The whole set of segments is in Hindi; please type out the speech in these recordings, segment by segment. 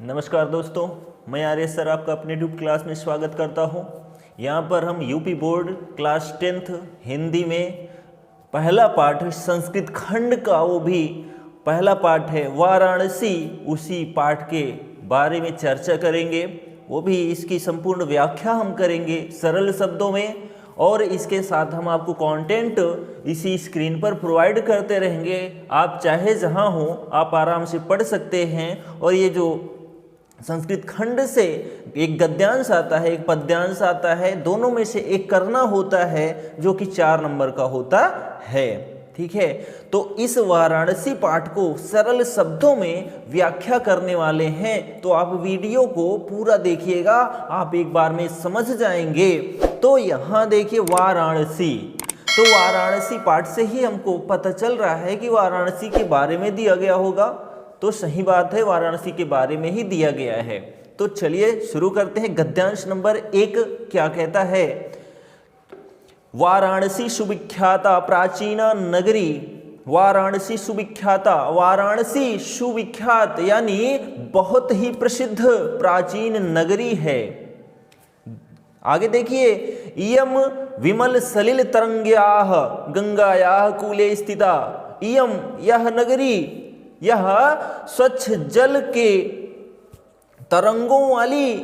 नमस्कार दोस्तों, मैं आर्य सर आपका अपने यूट्यूब क्लास में स्वागत करता हूं। यहां पर हम UP board class 10th Hindi में पहला पाठ संस्कृत खंड का वो भी पहला पाठ है वाराणसी, उसी पाठ के बारे में चर्चा करेंगे। वो भी इसकी संपूर्ण व्याख्या हम करेंगे सरल शब्दों में, और इसके साथ हम आपको कंटेंट इसी स्क्रीन पर प्रोवाइड करते रहेंगे। आप चाहे जहां हो आप आराम से पढ़ सकते हैं। और ये जो संस्कृत खंड से एक गद्यांश आता है, एक पद्यांश आता है, दोनों में से एक करना होता है जो कि 4 नंबर का होता है। ठीक है, तो इस वाराणसी पाठ को सरल शब्दों में व्याख्या करने वाले हैं, तो आप वीडियो को पूरा देखिएगा, आप एक बार में समझ जाएंगे। तो यहाँ देखिए वाराणसी, तो वाराणसी पाठ से ही हमको पता चल रहा है कि वाराणसी के बारे में दिया गया होगा। तो सही बात है, वाराणसी के बारे में ही दिया गया है। तो चलिए शुरू करते हैं। गद्यांश नंबर 1 क्या कहता है? वाराणसी सुविख्याता प्राचीन नगरी। वाराणसी सुविख्याता, वाराणसी सुविख्यात यानी बहुत ही प्रसिद्ध प्राचीन नगरी है। आगे देखिए, इयम विमल सलिल तरंग्याः गंगायाः कूले स्थिता। इयम यह नगरी, यह स्वच्छ जल के तरंगों वाली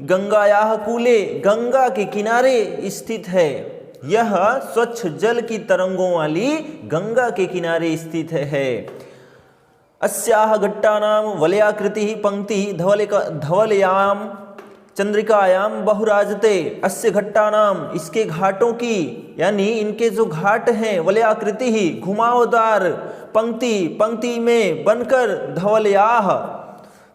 गंगायाः कूले, गंगा के किनारे स्थित है। यह स्वच्छ जल की तरंगों वाली गंगा के किनारे स्थित है। अस्याः घट्टानां वलयाकृतिः पंक्ति धवलयाम चंद्रिकायाम बहुराजते। अस्य घट्टानाम, इसके घाटों की यानी इनके जो घाट हैं, वलयाकृति ही घुमावदार, पंक्ति पंक्ति में बनकर, धवलयाह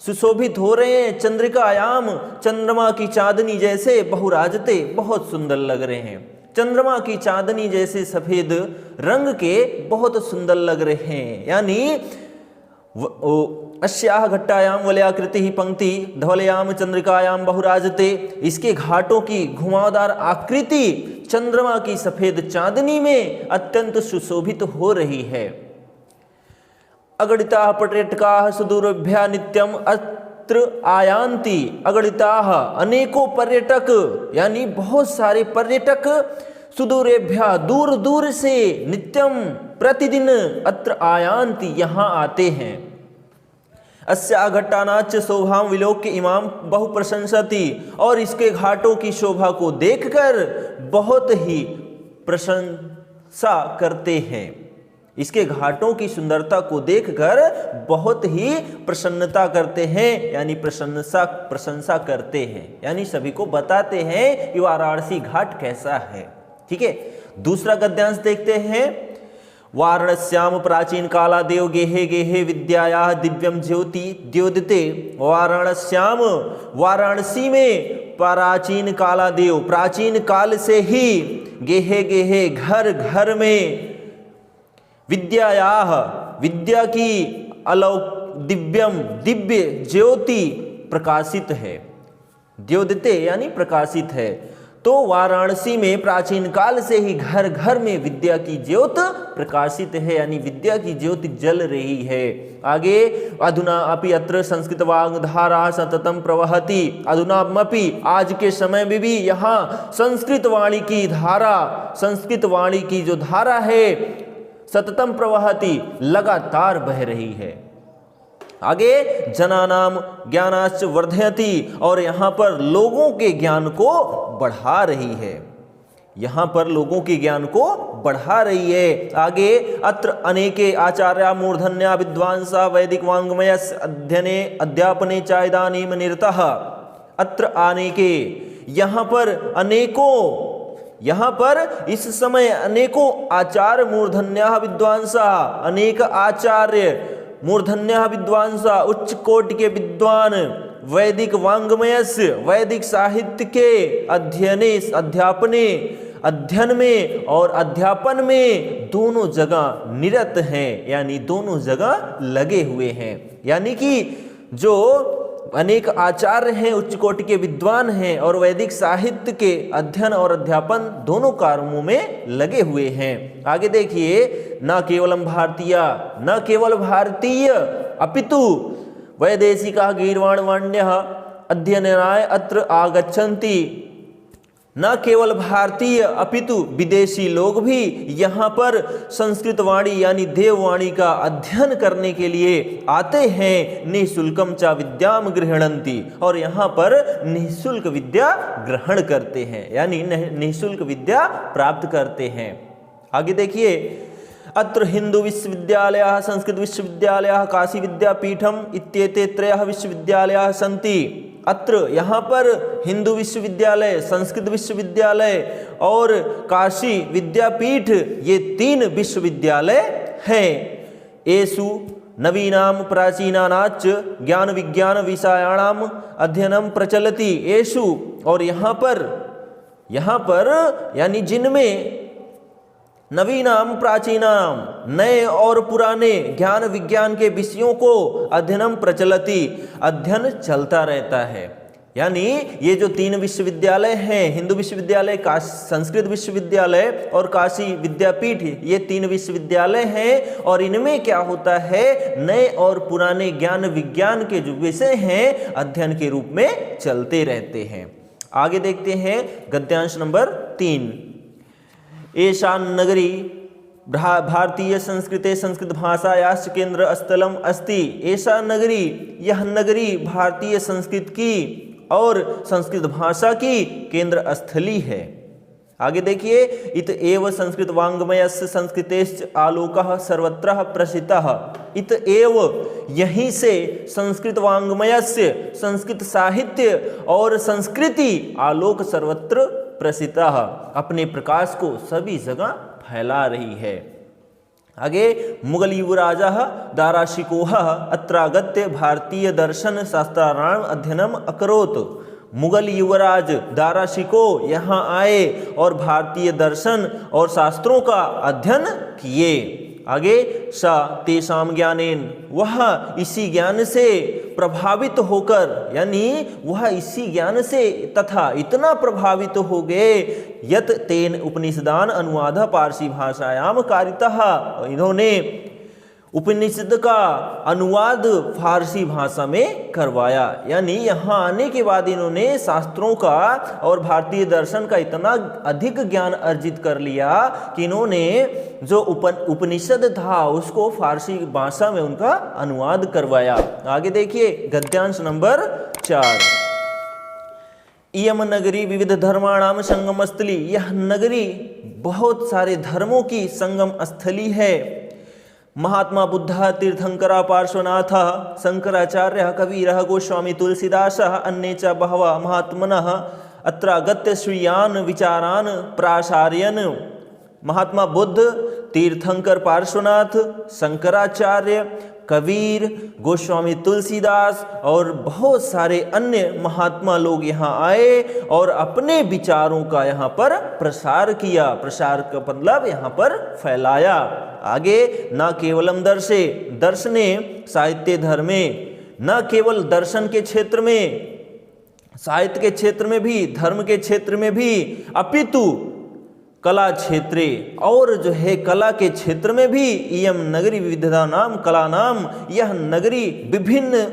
सुशोभित हो रहे हैं, चंद्रिकायाम चंद्रमा की चांदनी जैसे, बहुराजते बहुत सुंदर लग रहे हैं। चंद्रमा की चांदनी जैसे सफेद रंग के बहुत सुंदर लग रहे हैं। यानी अस्याः घट्टायाम वलयाकृति ही पंक्ति धवलयाम चंद्रिकायाम बहुराजते, इसके घाटों की घुमावदार आकृति चंद्रमा की सफेद चांदनी में अत्यंत सुशोभित हो रही है। अगणिताः पर्यटकाः सुदूरभ्यः नित्यम अत्र आयान्ति। अगणिताः अनेकों पर्यटक, यानी बहुत सारे पर्यटक, सुदूरेभ्यः दूर दूर से, नित्यम प्रतिदिन, अत्र आयान्ति यहाँ आते हैं। अस्या घट्टानाच शोभाम विलोक्य इमाम बहु प्रशंसति, और इसके घाटों की शोभा को देखकर बहुत ही प्रशंसा करते हैं। इसके घाटों की सुंदरता को देखकर बहुत ही प्रसन्नता करते हैं, यानी प्रशंसा करते हैं, यानी सभी को बताते हैं कि वाराणसी घाट कैसा है। ठीक है, दूसरा गद्यांश देखते हैं। वाराणस्याम प्राचीन काला देव गेहे गेहे विद्यायाः दिव्यम ज्योति द्योदिते। वाराणस्याम, वाराणसी में प्राचीन काला देव, प्राचीन काल से ही, गेहे गेहे घर घर में, विद्यायाः विद्या की दिव्यम दिव्य ज्योति प्रकाशित है। द्योदिते यानी प्रकाशित है। तो वाराणसी में प्राचीन काल से ही घर घर में विद्या की ज्योत प्रकाशित है, यानी विद्या की ज्योति जल रही है। आगे, अधुना अपि अत्र संस्कृत वाग्धारा सततम प्रवहति। अधुना अपि, आज के समय में भी यहाँ संस्कृत वाणी की धारा, संस्कृत वाणी की जो धारा है, सततम प्रवहति लगातार बह रही है। आगे, जनानाम ज्ञानाश्च वर्धयति, और यहाँ पर लोगों के ज्ञान को बढ़ा रही है। यहाँ पर लोगों के ज्ञान को बढ़ा रही है। आगे, अत्र अनेके आचार्या मूर्धन्या विद्वांसा वैदिक वाङ्मयस्य अध्ययने अध्यापने च इदानीं निरतः। अत्र अनेके, यहाँ पर अनेकों, यहाँ पर इस समय अनेकों आचार्य मूर्धन्या विद्वांसा, अनेक आचार्य, मूर्धन्या विद्वांसा उच्च कोटि के विद्वान, वैदिक वाङ्मयस्य वैदिक साहित्य के अध्ययने, अध्यापने, अध्ययन में और अध्यापन में दोनों जगह निरत हैं, यानी दोनों जगह लगे हुए हैं। यानी कि जो अनेक आचार्य हैं, उच्च कोटि के विद्वान हैं, और वैदिक साहित्य के अध्ययन और अध्यापन दोनों कार्यों में लगे हुए हैं। आगे देखिए, न केवलम भारतीय, न केवल भारतीय, अपितु वैदेशिकाः गीर्वाणवाण्यः अध्ययनाय अत्र आगच्छन्ति। न केवल भारतीय अपितु विदेशी लोग भी यहाँ पर संस्कृत वाणी यानी देववाणी का अध्ययन करने के लिए आते हैं। निःशुल्कम च विद्याम गृह्णन्ति, और यहाँ पर निःशुल्क विद्या ग्रहण करते हैं, यानी निःशुल्क विद्या प्राप्त करते हैं। आगे देखिए, अत्र हिंदू विश्वविद्यालयः, संस्कृत विश्वविद्यालयः, काशी विद्यापीठम इत्येते त्रयः विश्वविद्यालयाः सन्ति। अत्र यहाँ पर हिंदू विश्वविद्यालय, संस्कृत विश्वविद्यालय और काशी विद्यापीठ, ये 3 विश्वविद्यालय हैं। एषु नवीनां प्राचीनानांच ज्ञान विज्ञान विषयाणाम अध्ययनम प्रचलति। एषु, और यहाँ पर यानी जिनमें नवीनाम प्राचीनाम, नए और पुराने ज्ञान विज्ञान के विषयों को अध्ययनम प्रचलति, अध्ययन चलता रहता है। यानी ये जो 3 विश्वविद्यालय हैं, हिंदू विश्वविद्यालय, संस्कृत विश्वविद्यालय और काशी विद्यापीठ, ये 3 विश्वविद्यालय हैं, और इनमें क्या होता है, नए और पुराने ज्ञान विज्ञान के जो विषय हैं अध्ययन के रूप में चलते रहते हैं। आगे देखते हैं गद्यांश नंबर 3। एषा नगरी भारतीय संस्कृते संस्कृत भाषायाश्च केंद्र स्थलम अस्ति। एषा नगरी, यह नगरी भारतीय संस्कृत की और संस्कृत भाषा की केंद्र स्थली है। आगे देखिए, इत एव संस्कृत वाङ्मयस्य संस्कृतेश्च आलोकः सर्वत्र प्रसिद्धः। इत एव, यहीं से संस्कृत वाङ्मयस्य, संस्कृत साहित्य और संस्कृति आलोक सर्वत्र प्रसिद्धः, अपने प्रकाश को सभी जगह फैला रही है। आगे, मुगल युवराजः दाराशिकोः अत्रागत्य भारतीय दर्शन शास्त्राणाम अध्ययनम अकरोत्। मुगल युवराज दाराशिको यहाँ आए और भारतीय दर्शन और शास्त्रों का अध्ययन किए। आगे, स तेषाम ज्ञानेन, वह इसी ज्ञान से प्रभावित होकर, यानी वह इसी ज्ञान से तथा इतना प्रभावित हो गए, यत तेन उपनिषदान अनुवाद पारसी भाषायाम कारितः, इन्होंने उपनिषद का अनुवाद फारसी भाषा में करवाया। यानी यहाँ आने के बाद इन्होंने शास्त्रों का और भारतीय दर्शन का इतना अधिक ज्ञान अर्जित कर लिया कि इन्होंने जो उपनिषद था उसको फारसी भाषा में उनका अनुवाद करवाया। आगे देखिए गद्यांश नंबर 4। इयम नगरी विविध धर्माणाम संगम स्थली, यह नगरी बहुत सारे धर्मों की संगम स्थली है। महात्मा बुद्ध तीर्थंकरा पार्श्वनाथ शंकराचार्य कबीर गोस्वामी तुलसीदास अन्ये च बहवः महात्मनः अत्रागत्य स्वीयान् विचारान् प्रासारयन्। महात्मा बुद्ध, तीर्थंकर पार्श्वनाथ, शंकराचार्य, कबीर, गोस्वामी तुलसीदास और बहुत सारे अन्य महात्मा लोग यहाँ आए और अपने विचारों का यहाँ पर प्रसार किया। प्रसार का मतलब यहाँ पर फैलाया। आगे, न केवलम दर्शे, दर्शने साहित्य धर्मे, न केवल दर्शन के क्षेत्र में, साहित्य के क्षेत्र में भी, धर्म के क्षेत्र में भी, अपितु कला क्षेत्रे, और जो है कला के क्षेत्र में भी, इयम नगरी विविधता नाम कला नाम, यह नगरी विभिन्न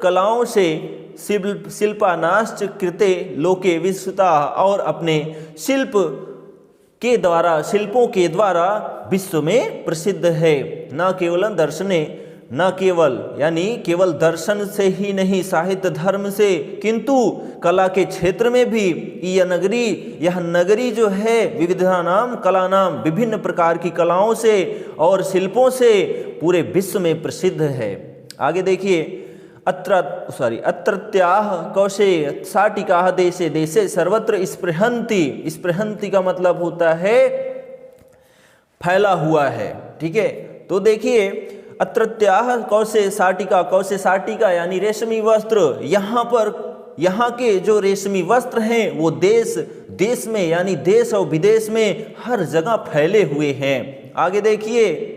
कलाओं से शिल्पानाश्च कृते लोके विश्वता, और अपने शिल्पों के द्वारा विश्व में प्रसिद्ध है। न केवल दर्शने, न केवल यानी केवल दर्शन से ही नहीं, साहित्य धर्म से, किंतु कला के क्षेत्र में भी, यह नगरी जो है विविधता नाम कला नाम, विभिन्न प्रकार की कलाओं से और शिल्पों से पूरे विश्व में प्रसिद्ध है। आगे देखिए, अत्रत्याः कौशे साटिकाः देशे देशे सर्वत्र स्पृहन्ति। स्पृहन्ति का मतलब होता है फैला हुआ है। ठीक है, तो देखिए, अत्रत्याः कौशे साटिका यानी रेशमी वस्त्र, यहाँ के जो रेशमी वस्त्र हैं वो देश में यानी देश और विदेश में हर जगह फैले हुए हैं। आगे देखिए,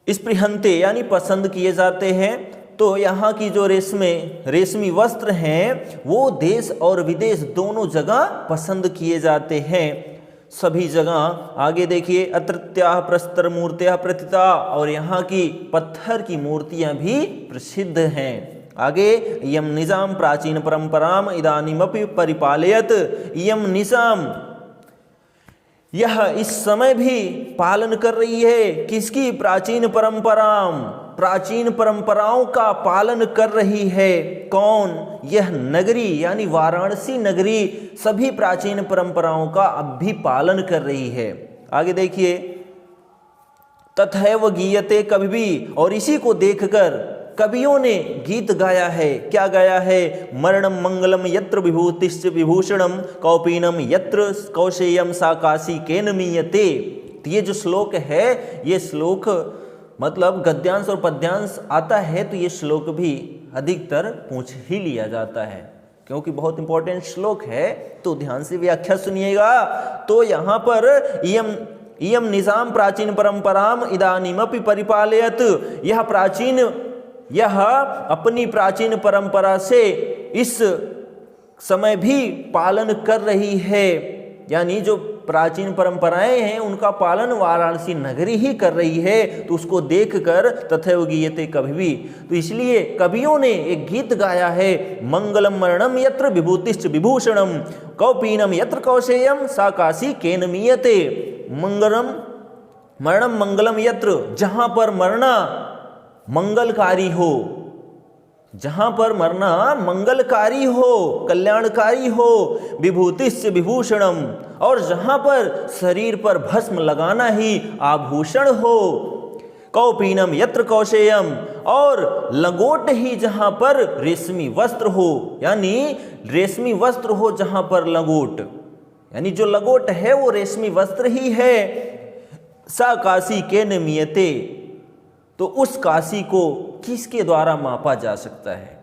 स्पृहन्ते यानी पसंद किए जाते हैं। तो यहाँ की जो रेशमी वस्त्र हैं वो देश और विदेश दोनों जगह पसंद किए जाते हैं। सभी जगह। आगे देखिए, अत्रत्याः प्रस्तर मूर्त्याः प्रतिता, और यहाँ की पत्थर की मूर्तियां भी प्रसिद्ध हैं। आगे, इयं निजाम प्राचीन परंपराम इदानीमपि परिपालयत, इयं निजाम यह इस समय भी पालन कर रही है किसकी? प्राचीन परंपराम, प्राचीन परंपराओं का पालन कर रही है। कौन? यह नगरी यानी वाराणसी नगरी सभी प्राचीन परंपराओं का अब भी पालन कर रही है। आगे देखिए, तथैव गीयते कवि भी, और इसी को देखकर कवियों ने गीत गाया है। क्या गाया है? मरणम मंगलम यत्र विभूतिश्च विभूषणम कौपीनम यत्र कौशेयम सा काशी केन मीयते। तो ये जो श्लोक है, ये श्लोक मतलब गद्यांश और पद्यांश आता है तो ये श्लोक भी अधिकतर पूछ ही लिया जाता है, क्योंकि बहुत इंपॉर्टेंट श्लोक है, तो ध्यान से व्याख्या सुनिएगा। तो यहाँ पर इयम निजाम प्राचीन परंपराम इदानीमपि परिपालयत, यह अपनी प्राचीन परंपरा से इस समय भी पालन कर रही है। यानी जो प्राचीन परंपराएं हैं उनका पालन वाराणसी नगरी ही कर रही है। तो उसको देखकर तथैव गीयते कवि भी, तो इसलिए कवियों ने एक गीत गाया है, मंगलम मरणम यत्र विभूतिश्च विभूषणम कौपीनम यत्र कौशेयम सा काशी केन मीयते। मंगलम मरणम मंगलम यत्र, जहां पर मरना मंगलकारी हो, जहां पर मरना मंगलकारी हो, कल्याणकारी हो, विभूतिश्च विभूषणम, और जहां पर शरीर पर भस्म लगाना ही आभूषण हो, कौपीनम यत्र कौशेयम, और लंगोट ही जहां पर रेशमी वस्त्र हो, यानी रेशमी वस्त्र हो जहां पर लंगोट, यानी जो लंगोट है वो रेशमी वस्त्र ही है। सा काशी केन मीयते, तो उस काशी को किसके द्वारा मापा जा सकता है?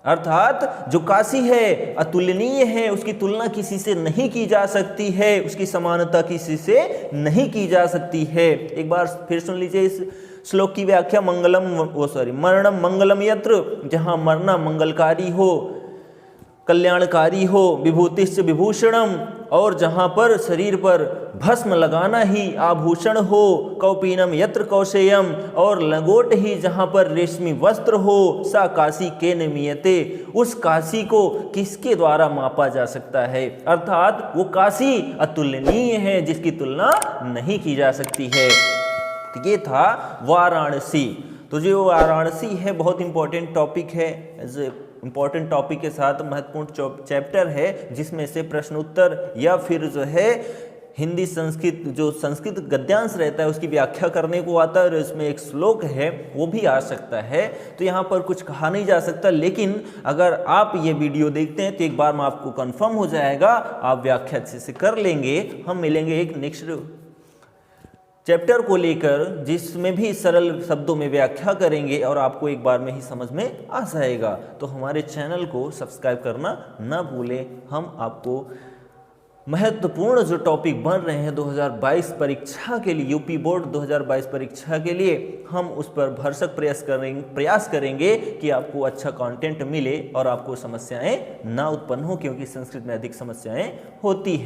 अर्थात जो काशी है अतुलनीय है, उसकी तुलना किसी से नहीं की जा सकती है, उसकी समानता किसी से नहीं की जा सकती है। एक बार फिर सुन लीजिए इस श्लोक की व्याख्या। मरणम मंगलम यत्र, जहां मरना मंगलकारी हो, कल्याणकारी हो, विभूतिश्च विभूषणम, और जहां पर शरीर पर भस्म लगाना ही आभूषण हो, कौपीनम यत्र कौशेयम, और लंगोट ही जहां पर रेशमी वस्त्र हो, सा काशी केन मीयते, उस काशी को किसके द्वारा मापा जा सकता है? अर्थात वो काशी अतुलनीय है, जिसकी तुलना नहीं की जा सकती है। तो ये था वाराणसी। तो जो वाराणसी है बहुत इंपॉर्टेंट टॉपिक है, इंपॉर्टेंट टॉपिक के साथ महत्वपूर्ण चैप्टर है, जिसमें से प्रश्न उत्तर या फिर जो है हिंदी संस्कृत, जो संस्कृत गद्यांश रहता है उसकी व्याख्या करने को आता है, और इसमें एक श्लोक है वो भी आ सकता है। तो यहाँ पर कुछ कहा नहीं जा सकता, लेकिन अगर आप ये वीडियो देखते हैं तो एक बार में आपको कंफर्म हो जाएगा, आप व्याख्या अच्छे से कर लेंगे। हम मिलेंगे एक नेक्स्ट चैप्टर को लेकर, जिसमें भी सरल शब्दों में व्याख्या करेंगे और आपको एक बार में ही समझ में आ जाएगा। तो हमारे चैनल को सब्सक्राइब करना ना भूलें। हम आपको महत्वपूर्ण जो टॉपिक बन रहे हैं 2022 परीक्षा के लिए, यूपी बोर्ड 2022 परीक्षा के लिए, हम उस पर भरसक प्रयास करेंगे कि आपको अच्छा कंटेंट मिले और आपको समस्याएं ना उत्पन्न हो, क्योंकि संस्कृत में अधिक समस्याएं होती हैं।